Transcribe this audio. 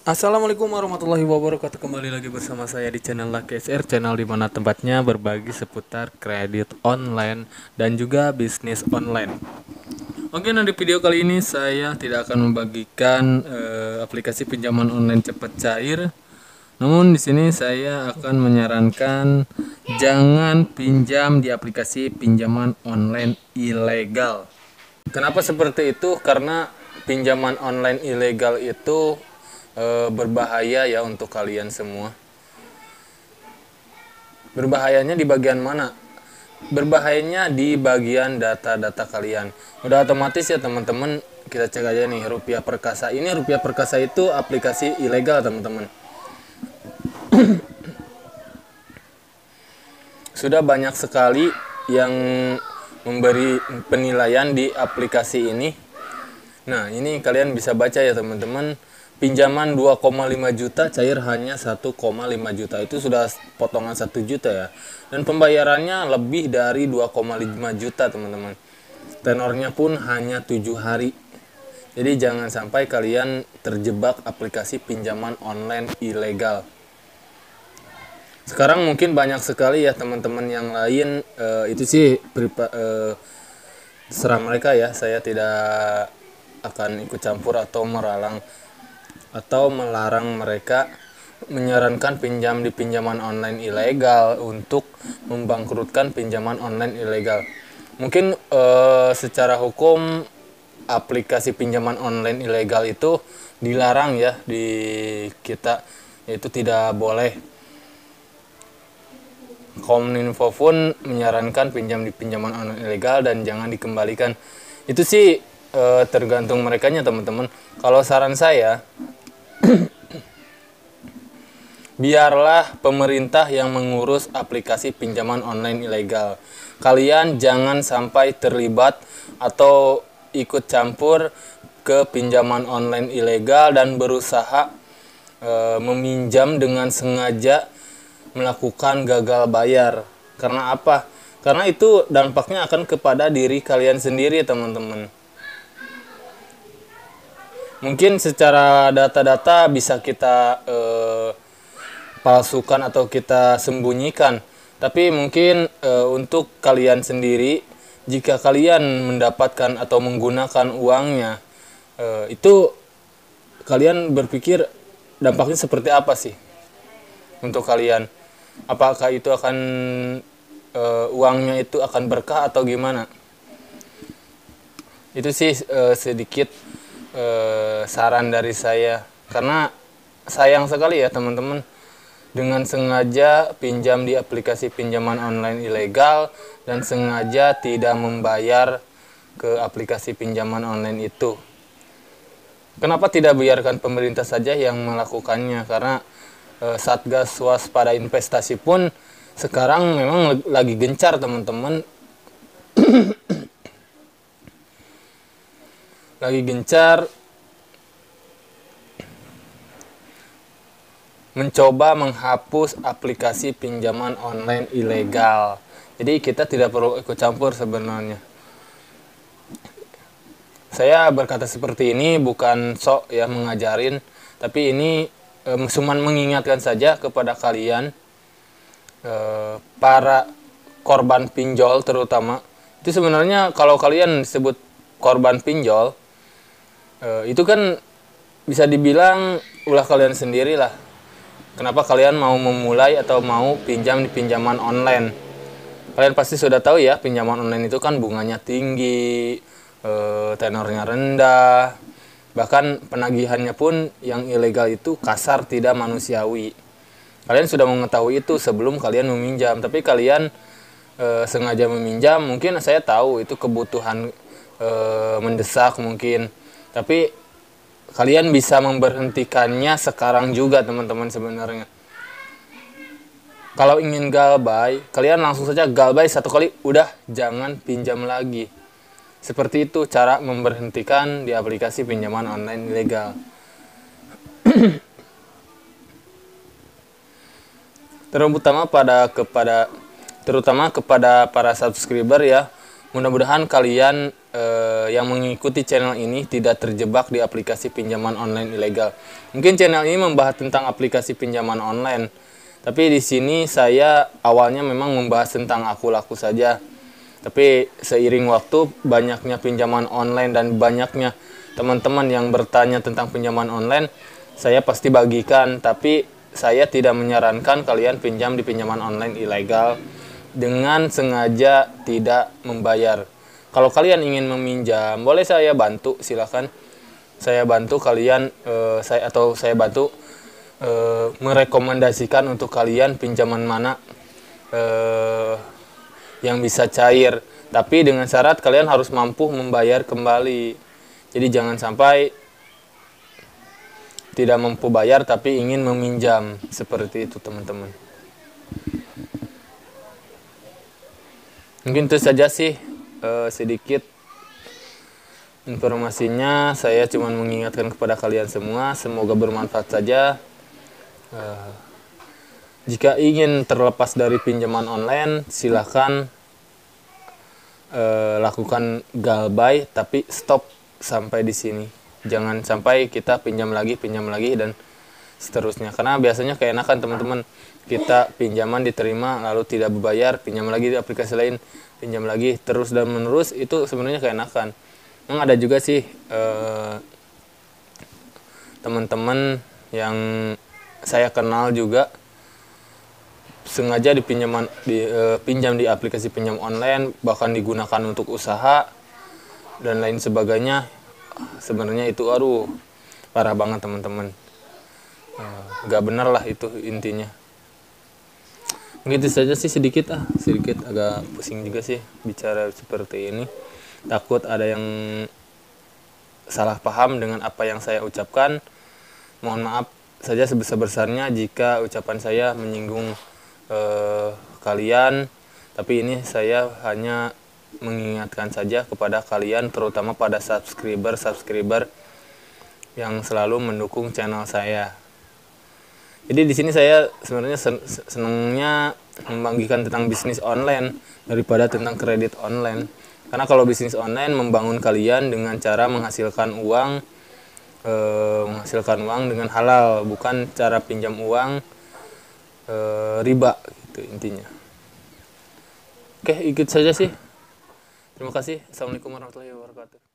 Assalamualaikum warahmatullahi wabarakatuh. Kembali lagi bersama saya di channel Lucky SR, channel di mana tempatnya berbagi seputar kredit online dan juga bisnis online. Oke, nah di video kali ini saya tidak akan membagikan aplikasi pinjaman online cepat cair. Namun di sini saya akan menyarankan jangan pinjam di aplikasi pinjaman online ilegal. Kenapa seperti itu? Karena pinjaman online ilegal itu berbahaya ya untuk kalian semua. Berbahayanya di bagian mana? Berbahayanya di bagian data-data kalian. Udah otomatis ya teman-teman, kita cek aja nih Rupiah Perkasa. Ini Rupiah Perkasa itu aplikasi ilegal teman-teman. Sudah banyak sekali yang memberi penilaian di aplikasi ini. Nah, ini kalian bisa baca ya teman-teman. Pinjaman 2,5 juta cair hanya 1,5 juta. Itu sudah potongan 1 juta ya. Dan pembayarannya lebih dari 2,5 juta teman-teman. Tenornya pun hanya 7 hari. Jadi jangan sampai kalian terjebak aplikasi pinjaman online ilegal. Sekarang mungkin banyak sekali ya teman-teman yang lain, itu sih serah mereka ya. Saya tidak akan ikut campur atau melarang mereka menyarankan pinjam di pinjaman online ilegal untuk membangkrutkan pinjaman online ilegal. Mungkin secara hukum aplikasi pinjaman online ilegal itu dilarang ya di kita, yaitu tidak boleh. Kominfo pun menyarankan pinjam di pinjaman online ilegal dan jangan dikembalikan. Itu sih tergantung merekanya teman-teman. Kalau saran saya, biarlah pemerintah yang mengurus aplikasi pinjaman online ilegal. Kalian jangan sampai terlibat atau ikut campur ke pinjaman online ilegal dan berusaha meminjam dengan sengaja melakukan gagal bayar. Karena apa? Karena itu dampaknya akan kepada diri kalian sendiri teman-teman. Mungkin secara data-data bisa kita palsukan atau kita sembunyikan. Tapi mungkin untuk kalian sendiri, jika kalian mendapatkan atau menggunakan uangnya, itu kalian berpikir dampaknya seperti apa sih untuk kalian? Apakah itu akan uangnya itu akan berkah atau gimana? Itu sih sedikit saran dari saya. Karena sayang sekali ya teman-teman, dengan sengaja pinjam di aplikasi pinjaman online ilegal dan sengaja tidak membayar ke aplikasi pinjaman online itu. Kenapa tidak biarkan pemerintah saja yang melakukannya? Karena Satgas Waspada Investasi pun sekarang memang lagi gencar teman-teman. Lagi gencar mencoba menghapus aplikasi pinjaman online ilegal. Jadi kita tidak perlu ikut campur sebenarnya. Saya berkata seperti ini bukan sok ya mengajarin, tapi ini cuman mengingatkan saja kepada kalian, para korban pinjol terutama. Itu sebenarnya kalau kalian sebut korban pinjol, itu kan bisa dibilang ulah kalian sendiri lah. Kenapa kalian mau memulai atau mau pinjam di pinjaman online? Kalian pasti sudah tahu ya, pinjaman online itu kan bunganya tinggi, tenornya rendah, bahkan penagihannya pun yang ilegal itu kasar, tidak manusiawi. Kalian sudah mengetahui itu sebelum kalian meminjam, tapi kalian sengaja meminjam. Mungkin saya tahu itu kebutuhan mendesak mungkin, tapi kalian bisa memberhentikannya sekarang juga teman-teman sebenarnya. Kalau ingin galbay, kalian langsung saja galbay satu kali, udah jangan pinjam lagi. Seperti itu cara memberhentikan di aplikasi pinjaman online ilegal. Terutama kepada para subscriber ya. Mudah-mudahan kalian yang mengikuti channel ini tidak terjebak di aplikasi pinjaman online ilegal. Mungkin channel ini membahas tentang aplikasi pinjaman online, tapi di sini saya awalnya memang membahas tentang aku laku saja. Tapi seiring waktu, banyaknya pinjaman online dan banyaknya teman-teman yang bertanya tentang pinjaman online, saya pasti bagikan. Tapi saya tidak menyarankan kalian pinjam di pinjaman online ilegal dengan sengaja tidak membayar. Kalau kalian ingin meminjam, boleh saya bantu, silakan. Saya bantu kalian, saya bantu merekomendasikan untuk kalian pinjaman mana yang bisa cair. Tapi dengan syarat kalian harus mampu membayar kembali. Jadi jangan sampai tidak mampu bayar tapi ingin meminjam. Seperti itu teman-teman. Mungkin itu saja sih. Sedikit informasinya, saya cuma mengingatkan kepada kalian semua, semoga bermanfaat saja. Jika ingin terlepas dari pinjaman online, silahkan lakukan galbay, tapi stop sampai di sini. Jangan sampai kita pinjam lagi dan seterusnya, karena biasanya keenakan teman-teman, kita pinjaman diterima lalu tidak berbayar, pinjam lagi di aplikasi lain, pinjam lagi terus dan menerus. Itu sebenarnya keenakan. Memang ada juga sih teman-teman yang saya kenal juga sengaja pinjam di aplikasi pinjam online, bahkan digunakan untuk usaha dan lain sebagainya. Sebenarnya itu parah banget teman-teman. Gak bener lah itu intinya. Begitu saja sih, sedikit agak pusing juga sih bicara seperti ini. Takut ada yang salah paham dengan apa yang saya ucapkan. Mohon maaf saja sebesar-besarnya jika ucapan saya menyinggung kalian. Tapi ini saya hanya mengingatkan saja kepada kalian, terutama pada subscriber yang selalu mendukung channel saya. Jadi di sini saya sebenarnya senangnya membagikan tentang bisnis online daripada tentang kredit online. Karena kalau bisnis online membangun kalian dengan cara menghasilkan uang dengan halal, bukan cara pinjam uang riba gitu intinya. Oke, ikut saja sih. Terima kasih. Assalamualaikum warahmatullahi wabarakatuh.